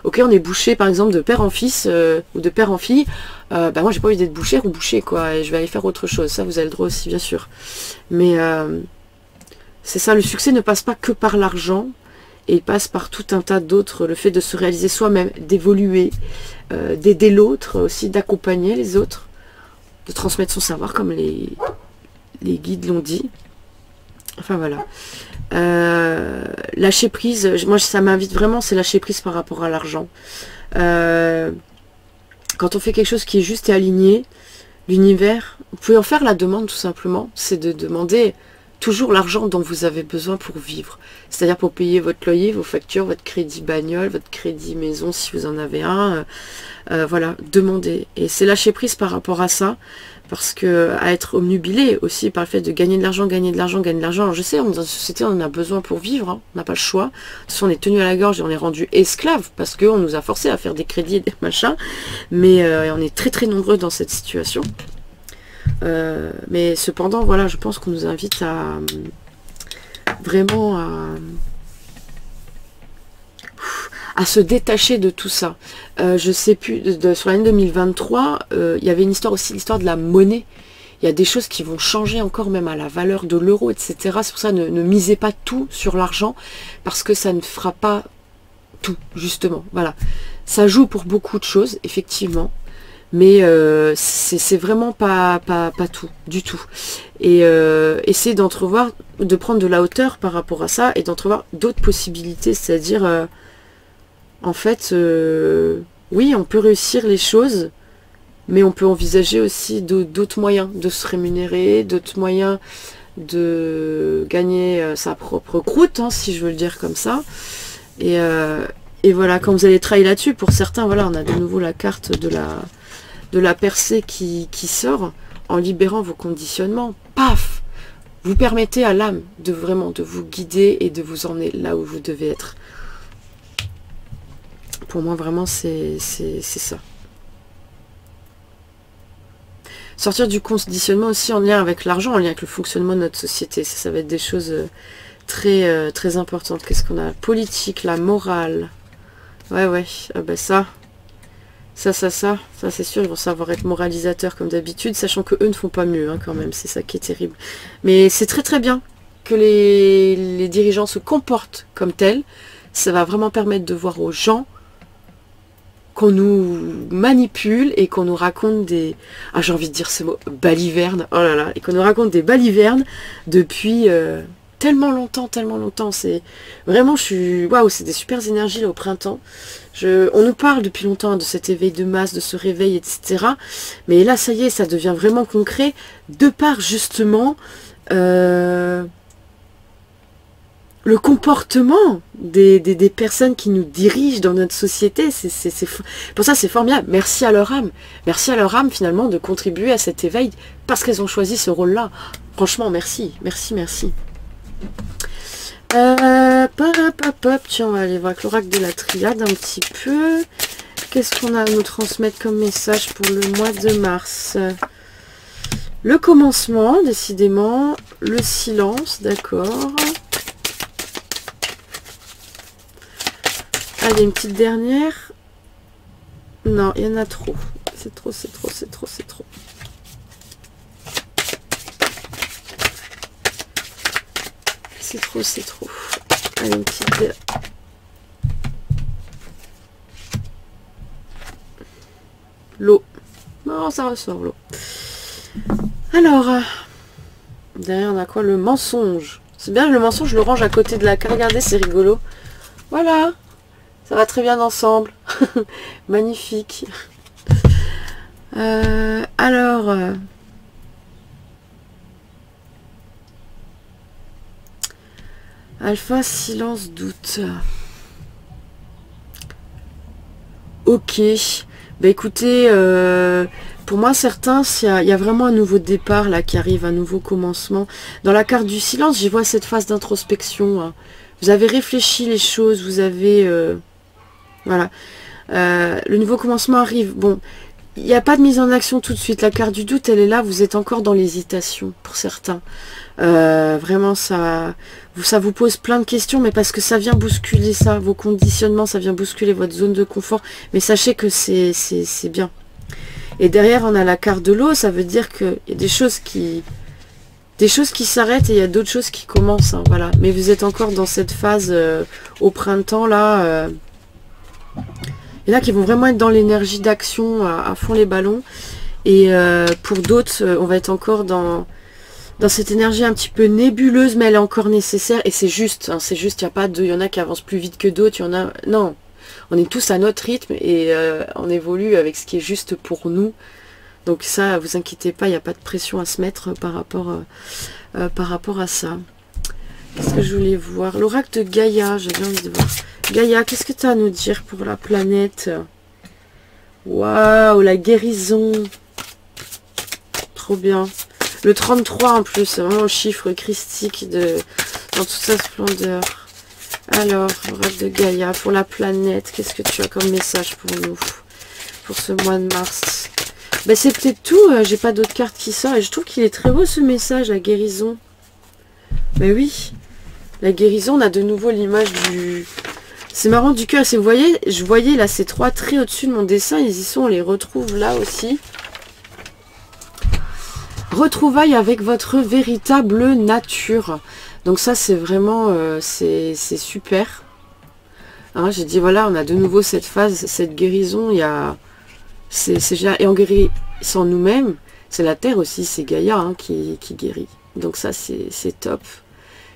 ok, on est bouché, par exemple, de père en fils, ou de père en fille, bah moi, j'ai pas envie d'être bouchère ou bouché, quoi, et je vais aller faire autre chose. Ça, vous avez le droit aussi, bien sûr. Mais c'est ça, le succès ne passe pas que par l'argent, et il passe par tout un tas d'autres, le fait de se réaliser soi-même, d'évoluer, d'aider l'autre, aussi d'accompagner les autres, de transmettre son savoir, comme les guides l'ont dit. Enfin voilà. Lâcher prise, moi ça m'invite vraiment, c'est lâcher prise par rapport à l'argent. Quand on fait quelque chose qui est juste et aligné, l'univers, vous pouvez en faire la demande tout simplement, c'est de demander toujours l'argent dont vous avez besoin pour vivre. C'est-à-dire pour payer votre loyer, vos factures, votre crédit bagnole, votre crédit maison si vous en avez un. Voilà, demandez. Et c'est lâcher prise par rapport à ça. Parce que à être omnubilé aussi par le fait de gagner de l'argent, gagner de l'argent, gagner de l'argent. Alors je sais, dans une société, on en a besoin pour vivre. Hein, on n'a pas le choix. De toute façon, on est tenu à la gorge et on est rendu esclave parce qu'on nous a forcé à faire des crédits et des machins. Mais on est très très nombreux dans cette situation. Mais cependant, voilà, je pense qu'on nous invite à vraiment à se détacher de tout ça. Je sais plus, sur l'année 2023, il y avait une histoire aussi, l'histoire de la monnaie. Il y a des choses qui vont changer encore même à la valeur de l'euro, etc. C'est pour ça, ne misez pas tout sur l'argent, parce que ça ne fera pas tout, justement. Voilà. Ça joue pour beaucoup de choses, effectivement. Mais c'est vraiment pas tout, du tout. Et essayer d'entrevoir, de prendre de la hauteur par rapport à ça, et d'entrevoir d'autres possibilités, c'est-à-dire, en fait, oui, on peut réussir les choses, mais on peut envisager aussi d'autres moyens de se rémunérer, d'autres moyens de gagner sa propre croûte, hein, si je veux le dire comme ça. Et voilà, quand vous allez travailler là-dessus, pour certains, voilà, on a de nouveau la carte de la percée qui sort, en libérant vos conditionnements, paf, vous permettez à l'âme de vraiment de vous guider et de vous emmener là où vous devez être. Pour moi, vraiment, c'est ça. Sortir du conditionnement aussi en lien avec l'argent, en lien avec le fonctionnement de notre société. Ça va être des choses très, très importantes. Qu'est-ce qu'on a? Politique, la morale. Ouais. Ah ben ça c'est sûr, ils vont savoir être moralisateurs comme d'habitude, sachant que eux ne font pas mieux, hein, quand même. C'est ça qui est terrible. Mais c'est très très bien que les dirigeants se comportent comme tels. Ça va vraiment permettre de voir aux gens qu'on nous manipule et qu'on nous raconte des... Ah, j'ai envie de dire ce mot, balivernes. Oh là là, et qu'on nous raconte des balivernes depuis tellement longtemps. C'est vraiment, waouh, c'est des super énergies là au printemps. On nous parle depuis longtemps de cet éveil de masse, de ce réveil, etc. Mais là, ça y est, ça devient vraiment concret de par justement le comportement des personnes qui nous dirigent dans notre société. Pour ça, c'est formidable. Merci à leur âme. Merci à leur âme, finalement, de contribuer à cet éveil parce qu'elles ont choisi ce rôle-là. Franchement, merci. Merci. Tiens, on va aller voir avec l'oracle de la triade un petit peu. Qu'est-ce qu'on a à nous transmettre comme message pour le mois de mars? Le commencement, décidément. Le silence, d'accord. Allez, une petite dernière. Non, il y en a trop. C'est trop. C'est trop, c'est trop. Allez, une petite... L'eau. Non, ça ressort l'eau. Alors, derrière on a quoi? Le mensonge. C'est bien, le mensonge, je le range à côté de la carte. Regardez, c'est rigolo. Voilà. Ça va très bien ensemble. Magnifique. Alors... Alpha, silence, doute. Ok. Bah écoutez, pour moi certains, il y a vraiment un nouveau départ là qui arrive, un nouveau commencement. Dans la carte du silence, j'y vois cette phase d'introspection. Hein. Vous avez réfléchi les choses, vous avez... voilà. Le nouveau commencement arrive. Bon, il n'y a pas de mise en action tout de suite. La carte du doute, elle est là, vous êtes encore dans l'hésitation pour certains. Vraiment, ça vous pose plein de questions, mais parce que ça vient bousculer ça, vos conditionnements, ça vient bousculer votre zone de confort. Mais sachez que c'est bien. Et derrière, on a la carte de l'eau, ça veut dire qu'il y a des choses qui s'arrêtent et il y a d'autres choses qui commencent. Hein, voilà. Mais vous êtes encore dans cette phase au printemps, là. Et là, qui vont vraiment être dans l'énergie d'action à fond les ballons. Et pour d'autres, on va être encore dans cette énergie un petit peu nébuleuse, mais elle est encore nécessaire. Et c'est juste, hein, c'est juste, il n'y a pas de... Il y en a qui avancent plus vite que d'autres, il y en a... Non, on est tous à notre rythme et on évolue avec ce qui est juste pour nous. Donc ça, vous inquiétez pas, il n'y a pas de pression à se mettre par rapport à ça. Qu'est-ce que je voulais voir? L'oracle de Gaïa, j'avais envie de voir. Gaïa, qu'est-ce que tu as à nous dire pour la planète? Waouh, la guérison. Trop bien. Le 33 en plus, c'est vraiment le chiffre christique dans toute sa splendeur. Alors, l'oracle de Gaïa, pour la planète, qu'est-ce que tu as comme message pour nous? Pour ce mois de mars. Ben, c'est peut-être tout, j'ai pas d'autres cartes qui sortent. Et je trouve qu'il est très beau ce message, la guérison. Ben oui, la guérison, on a de nouveau l'image du... C'est marrant, du cœur. Vous voyez, je voyais là ces trois traits au-dessus de mon dessin, ils y sont, on les retrouve là aussi. Retrouvailles avec votre véritable nature. Donc ça, c'est vraiment, c'est super. Hein, j'ai dit, voilà, on a de nouveau cette phase, cette guérison. Il y a... Et on guérit sans nous-mêmes. C'est la Terre aussi, c'est Gaïa hein, qui guérit. Donc ça, c'est top.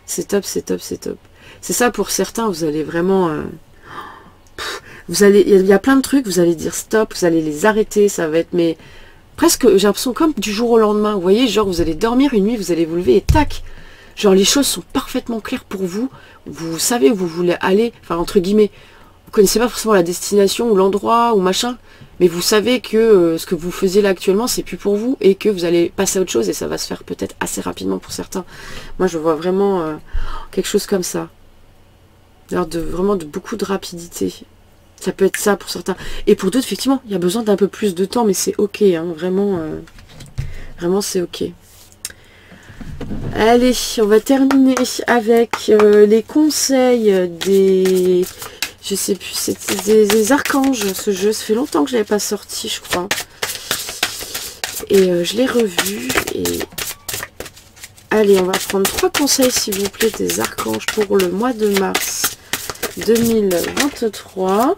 C'est top, c'est top, c'est top. C'est ça pour certains, vous allez vraiment... il y a plein de trucs, vous allez dire stop, vous allez les arrêter, ça va être... mais presque, j'ai l'impression comme du jour au lendemain. Vous voyez, genre vous allez dormir une nuit, vous allez vous lever et tac. Genre les choses sont parfaitement claires pour vous. Vous savez où vous voulez aller, enfin entre guillemets. Vous connaissez pas forcément la destination ou l'endroit ou machin. Mais vous savez que ce que vous faisiez là actuellement, c'est plus pour vous et que vous allez passer à autre chose et ça va se faire peut-être assez rapidement pour certains. Moi, je vois vraiment quelque chose comme ça. Vraiment de beaucoup de rapidité. Ça peut être ça pour certains. Et pour d'autres, effectivement, il y a besoin d'un peu plus de temps, mais c'est ok. Hein, vraiment, vraiment c'est ok. Allez, on va terminer avec les conseils des... Je sais plus, c'était des archanges, ce jeu. Ça fait longtemps que je ne l'avais pas sorti, je crois. Et je l'ai revu. Et... Allez, on va prendre 3 conseils, s'il vous plaît, des archanges pour le mois de mars 2023.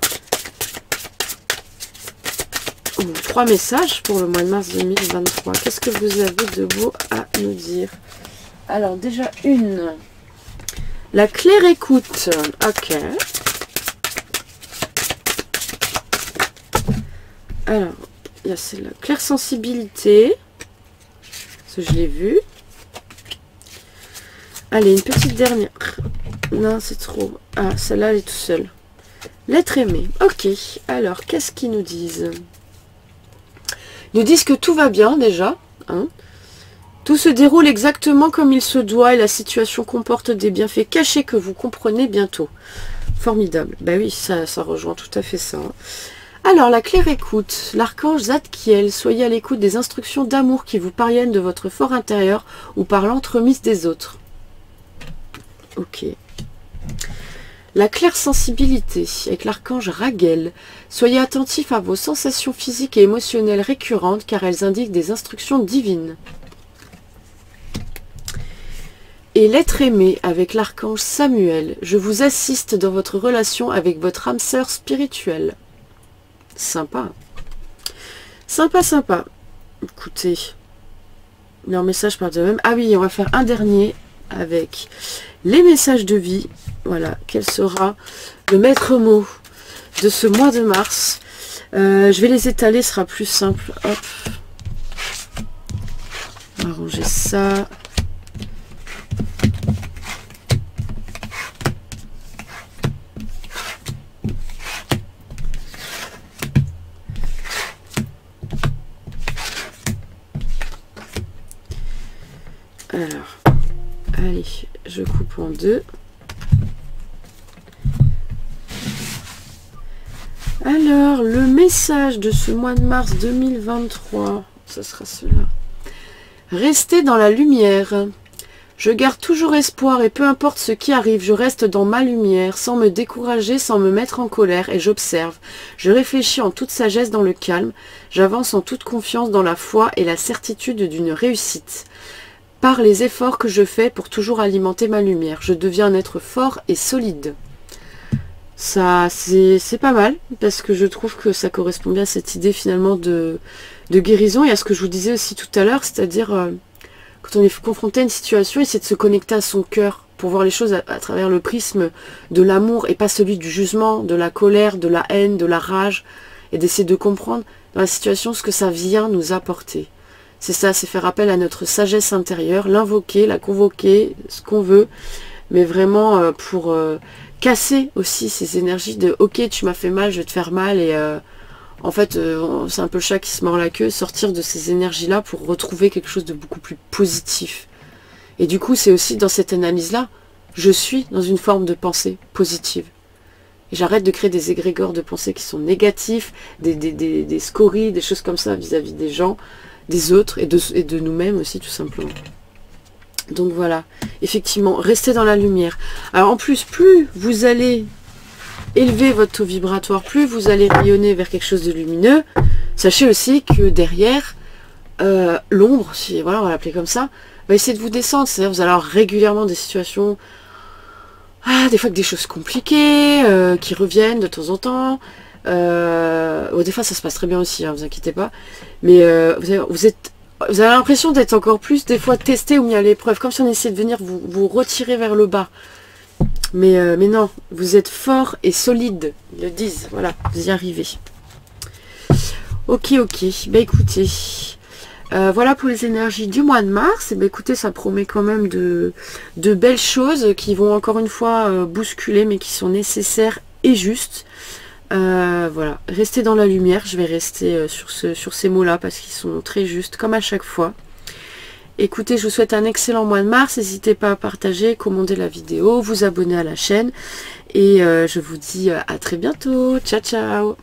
3 messages pour le mois de mars 2023. Qu'est-ce que vous avez de beau à nous dire? Alors, déjà une. La claire écoute. Ok. Alors, il y a celle-là. Claire sensibilité. Ça, je l'ai vu. Allez, une petite dernière. Non, c'est trop. Ah, celle-là, elle est toute seule. L'être aimé. Ok. Alors, qu'est-ce qu'ils nous disent? Ils nous disent que tout va bien, déjà. Hein. Tout se déroule exactement comme il se doit et la situation comporte des bienfaits cachés que vous comprenez bientôt. Formidable. Ben oui, ça rejoint tout à fait ça. Hein. Alors, la claire écoute, l'archange Zadkiel, soyez à l'écoute des instructions d'amour qui vous parviennent de votre fort intérieur ou par l'entremise des autres. Ok. La claire sensibilité, avec l'archange Raguel, soyez attentif à vos sensations physiques et émotionnelles récurrentes car elles indiquent des instructions divines. et l'être aimé avec l'archange Samuel. Je vous assiste dans votre relation avec votre âme sœur spirituelle. Sympa. Sympa, sympa. Écoutez, leur message part de même. Ah oui, on va faire un dernier avec les messages de vie. Voilà, quel sera le maître mot de ce mois de mars. Je vais les étaler, ce sera plus simple. Hop. On va ranger ça. Alors, allez, je coupe en deux. Alors, le message de ce mois de mars 2023, ça sera cela. Restez dans la lumière. Je garde toujours espoir et peu importe ce qui arrive, je reste dans ma lumière, sans me décourager, sans me mettre en colère, et j'observe. Je réfléchis en toute sagesse dans le calme, j'avance en toute confiance dans la foi et la certitude d'une réussite. Par les efforts que je fais pour toujours alimenter ma lumière, je deviens un être fort et solide. Ça, c'est pas mal, parce que je trouve que ça correspond bien à cette idée finalement de guérison, et à ce que je vous disais aussi tout à l'heure, c'est-à-dire quand on est confronté à une situation, essayer de se connecter à son cœur, pour voir les choses à travers le prisme de l'amour, et pas celui du jugement, de la colère, de la haine, de la rage, et d'essayer de comprendre dans la situation ce que ça vient nous apporter. C'est ça, c'est faire appel à notre sagesse intérieure, l'invoquer, la convoquer, ce qu'on veut, mais vraiment pour casser aussi ces énergies de « ok, tu m'as fait mal, je vais te faire mal » et en fait, c'est un peu le chat qui se mord la queue, sortir de ces énergies-là pour retrouver quelque chose de beaucoup plus positif. Et du coup, c'est aussi dans cette analyse-là, je suis dans une forme de pensée positive. Et j'arrête de créer des égrégores de pensée qui sont négatifs, des scories, des choses comme ça vis-à-vis des gens, des autres et de nous-mêmes aussi tout simplement. Donc voilà, effectivement, restez dans la lumière. Alors en plus, plus vous allez élever votre taux vibratoire, plus vous allez rayonner vers quelque chose de lumineux, sachez aussi que derrière, l'ombre, si voilà, on va l'appeler comme ça, va essayer de vous descendre. C'est-à-dire vous allez avoir régulièrement des situations, des fois que des choses compliquées, qui reviennent de temps en temps. Des fois ça se passe très bien aussi, hein, vous inquiétez pas, mais vous avez l'impression d'être encore plus des fois testé ou mis à l'épreuve, comme si on essayait de venir vous retirer vers le bas, mais non, vous êtes fort et solide, ils le disent, voilà, vous y arrivez. Ok, bah écoutez, voilà pour les énergies du mois de mars. Et bah écoutez, ça promet quand même de belles choses qui vont encore une fois bousculer, mais qui sont nécessaires et justes. Voilà, restez dans la lumière, je vais rester sur ces mots-là parce qu'ils sont très justes, comme à chaque fois. Écoutez, je vous souhaite un excellent mois de mars, n'hésitez pas à partager, commander la vidéo, vous abonner à la chaîne, et je vous dis à très bientôt, ciao ciao.